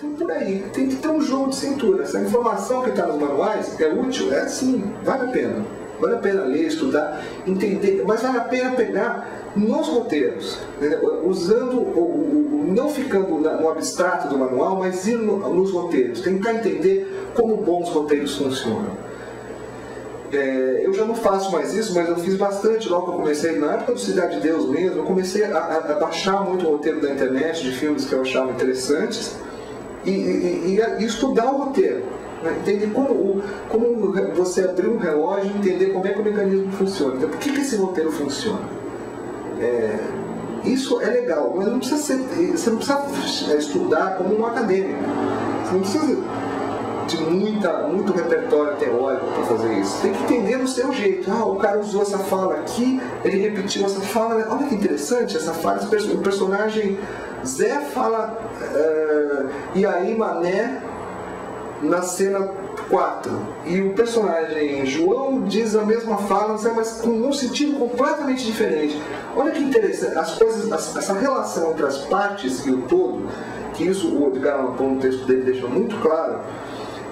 Então, por aí, tem que ter um jogo de cintura. Essa informação que está nos manuais é útil, é sim, vale a pena. Vale a pena ler, estudar, entender, mas vale a pena pegar nos roteiros, né? Usando, não ficando no abstrato do manual, mas ir nos roteiros, tentar entender como bons roteiros funcionam. Eu já não faço mais isso, mas eu fiz bastante logo que eu comecei, na época do Cidade de Deus mesmo, eu comecei a baixar muito o roteiro da internet, de filmes que eu achava interessantes, e estudar o roteiro. Entender como você abrir um relógio e entender como é que o mecanismo funciona. Então, por que esse roteiro funciona? Isso é legal, mas você não precisa estudar como um acadêmico. Você não precisa de muito repertório teórico para fazer isso. Você tem que entender do seu jeito. O cara usou essa fala aqui, ele repetiu essa fala. Olha que interessante essa fala. O personagem Zé fala e aí Mané na cena 4. E o personagem João diz a mesma fala, mas com um sentido completamente diferente. Olha que interessante, as coisas, essa relação entre as partes e o todo, que isso o Edgar Allan Poe no texto dele deixa muito claro,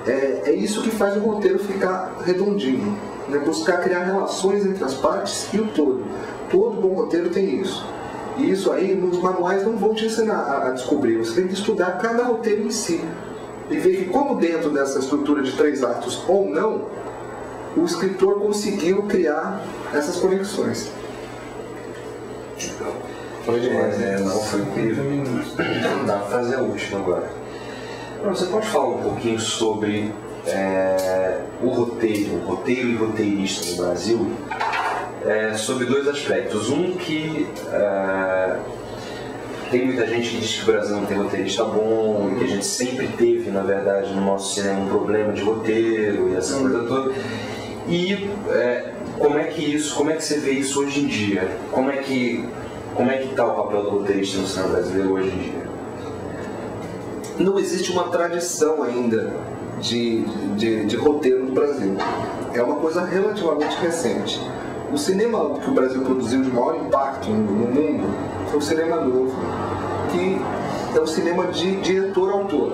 é isso que faz o roteiro ficar redondinho, né? Buscar criar relações entre as partes e o todo. Todo bom roteiro tem isso. E isso aí, nos manuais não vão te ensinar a descobrir, você tem que estudar cada roteiro em si. E ver que como dentro dessa estrutura de 3 atos ou não, o escritor conseguiu criar essas conexões. Foi demais, não, foi incrível. Dá para fazer a última agora. Você pode falar um pouquinho sobre o roteiro e roteirista no Brasil, sobre 2 aspectos. Um que tem muita gente que diz que o Brasil não tem roteirista bom, e que a gente sempre teve, na verdade, no nosso cinema um problema de roteiro e essa coisa toda. E como é que você vê isso hoje em dia? Como é que está o papel do roteirista no cinema brasileiro hoje em dia? Não existe uma tradição ainda de roteiro no Brasil. É uma coisa relativamente recente. O cinema que o Brasil produziu de maior impacto no mundo foi o cinema novo, que é o cinema de diretor-autor.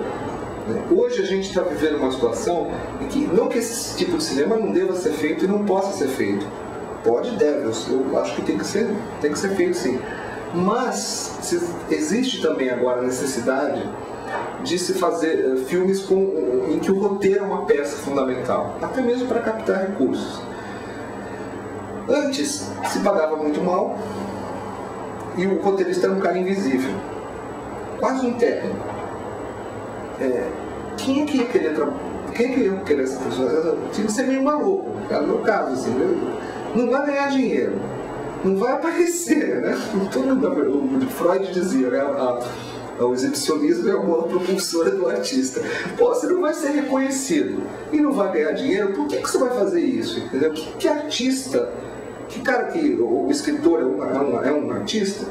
Hoje a gente está vivendo uma situação em que, não que esse tipo de cinema não deva ser feito e não possa ser feito. Pode e deve, eu acho que tem que ser feito sim. Mas existe também agora a necessidade de se fazer filmes em que o roteiro é uma peça fundamental, até mesmo para captar recursos. Antes se pagava muito mal e o roteirista era um cara invisível, quase um técnico. Quem é que ia querer essa pessoa? Tinha que ser meio maluco, no meu caso, assim, não vai ganhar dinheiro, não vai aparecer, né? O Freud dizia, né? O exibicionismo é a mola propulsora do artista. Você não vai ser reconhecido e não vai ganhar dinheiro, por que você vai fazer isso? Entendeu? Que artista, que cara que o escritor é um artista,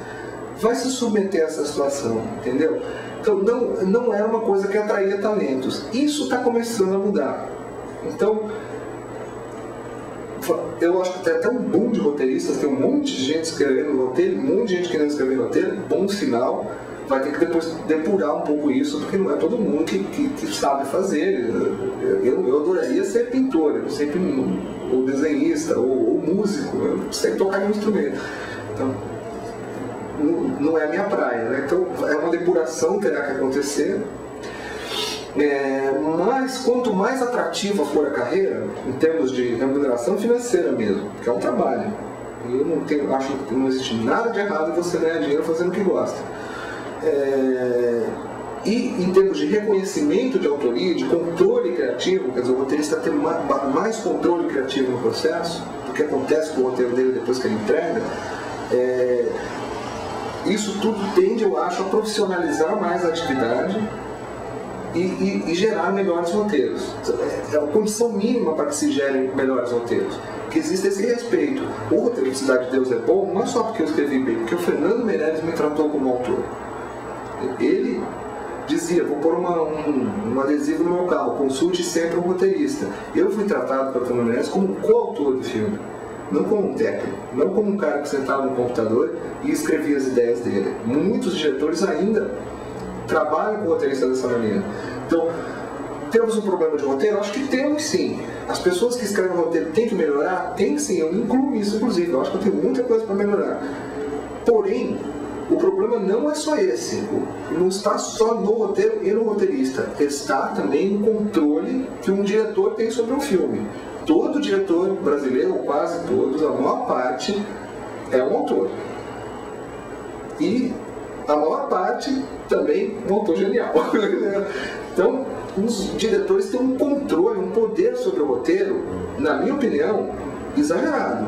vai se submeter a essa situação, entendeu? Então não é uma coisa que atraía talentos. Isso está começando a mudar. Então, eu acho que tem até um boom de roteiristas, tem um monte de gente escrevendo roteiro, um monte de gente querendo escrever roteiro, bom sinal. Vai ter que depois depurar um pouco isso, porque não é todo mundo que sabe fazer. Eu adoraria ser pintor, eu sempre, ou desenhista, ou músico, eu sei tocar um instrumento. Então, não é a minha praia, né? Então, é uma depuração que terá que acontecer. Mas quanto mais atrativa for a carreira, em termos de remuneração financeira mesmo, que é um trabalho, eu acho que não existe nada de errado em você ganhar dinheiro fazendo o que gosta. E em termos de reconhecimento de autoria, de controle criativo, quer dizer, o roteirista tem mais controle criativo no processo do que acontece com o roteiro dele depois que ele entrega, isso tudo tende, eu acho, a profissionalizar mais a atividade e gerar melhores roteiros. É a condição mínima para que se gerem melhores roteiros. Que existe esse respeito. O roteiro de Cidade de Deus é bom, não é só porque eu escrevi bem, porque o Fernando Meirelles me tratou como autor. Ele dizia, vou pôr um adesivo no meu carro, consulte sempre um roteirista. Eu fui tratado pelo Fernando Meirelles como um coautor do filme, não como um técnico, não como um cara que sentava no computador e escrevia as ideias dele. Muitos diretores ainda trabalham com o roteirista dessa maneira. Então, temos um problema de roteiro? Acho que temos sim. As pessoas que escrevem roteiro têm que melhorar? Tem sim, eu incluo isso inclusive. Eu acho que eu tenho muita coisa para melhorar. Porém, o problema não é só esse. Não está só no roteiro e no roteirista. Está também no controle que um diretor tem sobre um filme. Todo diretor brasileiro, ou quase todos, a maior parte, é um autor. E a maior parte também um autor genial. Então, os diretores têm um controle, um poder sobre o roteiro, na minha opinião, exagerado.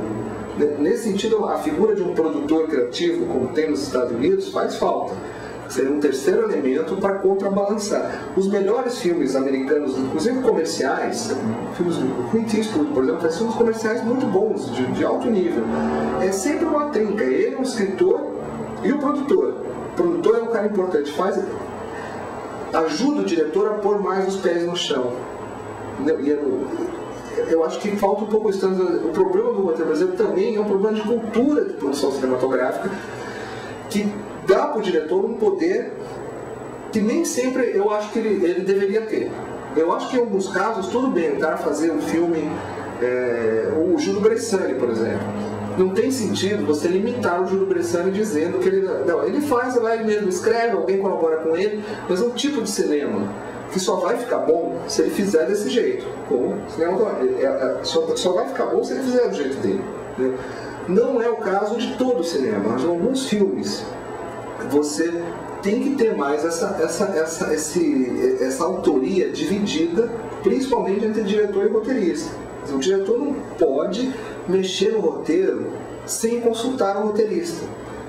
Nesse sentido, a figura de um produtor criativo, como tem nos Estados Unidos, faz falta. Seria um terceiro elemento para contrabalançar. Os melhores filmes americanos, inclusive comerciais, filmes do Clint Eastwood, por exemplo, faz filmes comerciais muito bons, de alto nível. É sempre uma trinca. Ele é um escritor e o produtor. O produtor é um cara importante, ajuda o diretor a pôr mais os pés no chão. Eu acho que falta um pouco isso. O problema do roteiro brasileiro também é um problema de cultura de produção cinematográfica, que dá para o diretor um poder que nem sempre eu acho que ele deveria ter. Eu acho que em alguns casos, tudo bem, o cara fazer um filme, o Júlio Bressani, por exemplo. Não tem sentido você limitar o Júlio Bressani dizendo que ele... Não, ele faz, ele mesmo escreve, alguém colabora com ele, mas é um tipo de cinema que só vai ficar bom se ele fizer desse jeito. Só vai ficar bom se ele fizer do jeito dele. Né? Não é o caso de todo o cinema, mas em alguns filmes você tem que ter mais essa autoria dividida, principalmente entre diretor e roteirista. O diretor não pode mexer no roteiro sem consultar o roteirista,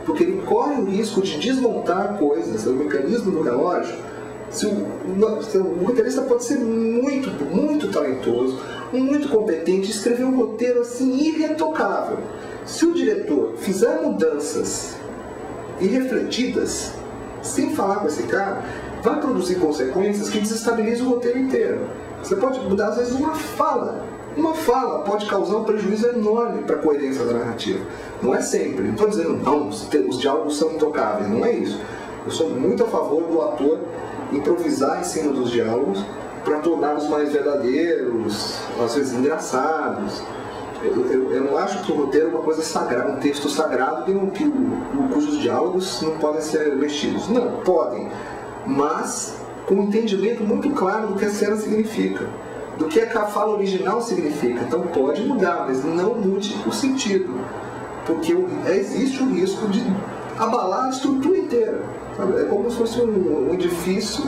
porque ele corre o risco de desmontar coisas, o mecanismo do relógio. O roteirista pode ser muito, muito talentoso, muito competente, escrever um roteiro assim irretocável. Se o diretor fizer mudanças irrefletidas, sem falar com esse cara, vai produzir consequências que desestabilizam o roteiro inteiro. Você pode mudar, às vezes, uma fala. Uma fala pode causar um prejuízo enorme para a coerência da narrativa. Não é sempre. Não estou dizendo, não, os diálogos são intocáveis. Não é isso. Eu sou muito a favor do ator improvisar em cima dos diálogos para torná-los mais verdadeiros, às vezes engraçados. Eu não acho que o roteiro é uma coisa sagrada, um texto sagrado cujos diálogos não podem ser mexidos. Não, podem, mas com um entendimento muito claro do que a cena significa, do que a fala original significa. Então pode mudar, mas não mude o sentido, porque existe o risco de abalar a estrutura inteira. Sabe? É como se fosse um edifício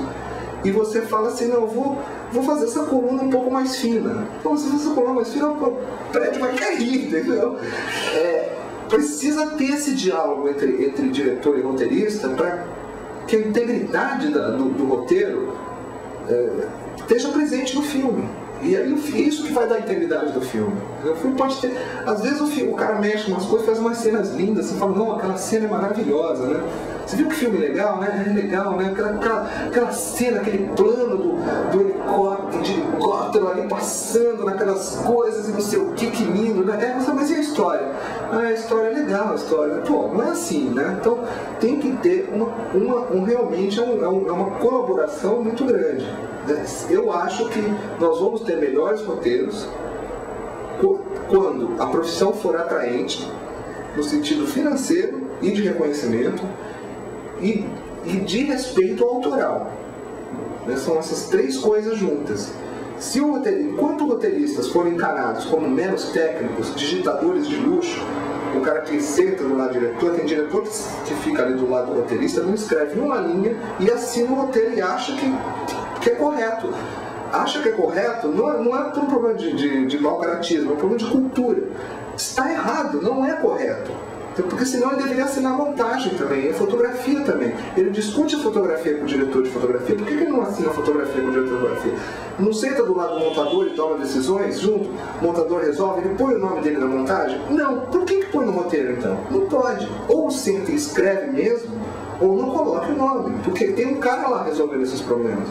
e você fala assim, não, vou fazer essa coluna um pouco mais fina. Então, se você essa coluna mais fina, o prédio vai cair, entendeu? Precisa ter esse diálogo entre diretor e roteirista para que a integridade do roteiro esteja presente no filme. E aí isso que vai dar a integridade do filme. O filme pode ter... Às vezes o cara mexe umas coisas, faz umas cenas lindas, você fala, não, aquela cena é maravilhosa, né? Você viu que filme legal, né? É legal, né? Aquela cena, aquele plano do helicóptero ali passando naquelas coisas e não sei o que lindo, né? Mas e a história? A história é legal, a história... Pô, não é assim, né? Então tem que ter realmente uma colaboração muito grande. Eu acho que nós vamos ter melhores roteiros quando a profissão for atraente, no sentido financeiro e de reconhecimento e de respeito autoral. São essas três coisas juntas. Enquanto roteiristas forem encarados como meros técnicos, digitadores de luxo, o cara que senta do lado do diretor, tem diretor que fica ali do lado do roteirista, não escreve uma linha e assina o roteiro e acha que é correto. Acha que é correto, não é por um problema de mau caratismo, é um problema de cultura. Está errado, não é correto. Porque senão ele deveria assinar a montagem também, a fotografia também. Ele discute a fotografia com o diretor de fotografia. Por que ele não assina a fotografia com o diretor de fotografia? Não senta do lado do montador e toma decisões junto? O montador resolve, ele põe o nome dele na montagem? Não. Por que põe no roteiro então? Não pode. Ou senta e escreve mesmo, ou não coloque o nome. Porque tem um cara lá resolvendo esses problemas.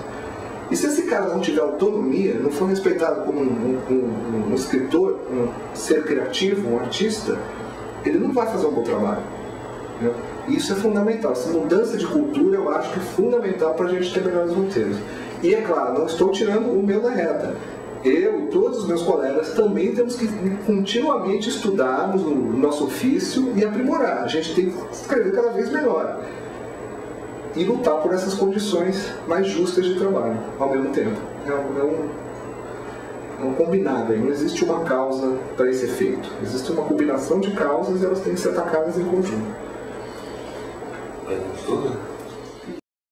E se esse cara não tiver autonomia, não for respeitado como um escritor, um ser criativo, um artista, ele não vai fazer um bom trabalho. Né? Isso é fundamental. Essa mudança de cultura eu acho que é fundamental para a gente ter melhores roteiros. E é claro, não estou tirando o meu da reta. Eu e todos os meus colegas também temos que continuamente estudarmos o nosso ofício e aprimorar. A gente tem que escrever cada vez melhor. E lutar por essas condições mais justas de trabalho, ao mesmo tempo. É um combinado aí, não existe uma causa para esse efeito. Existe uma combinação de causas e elas têm que ser atacadas em conjunto. Tudo?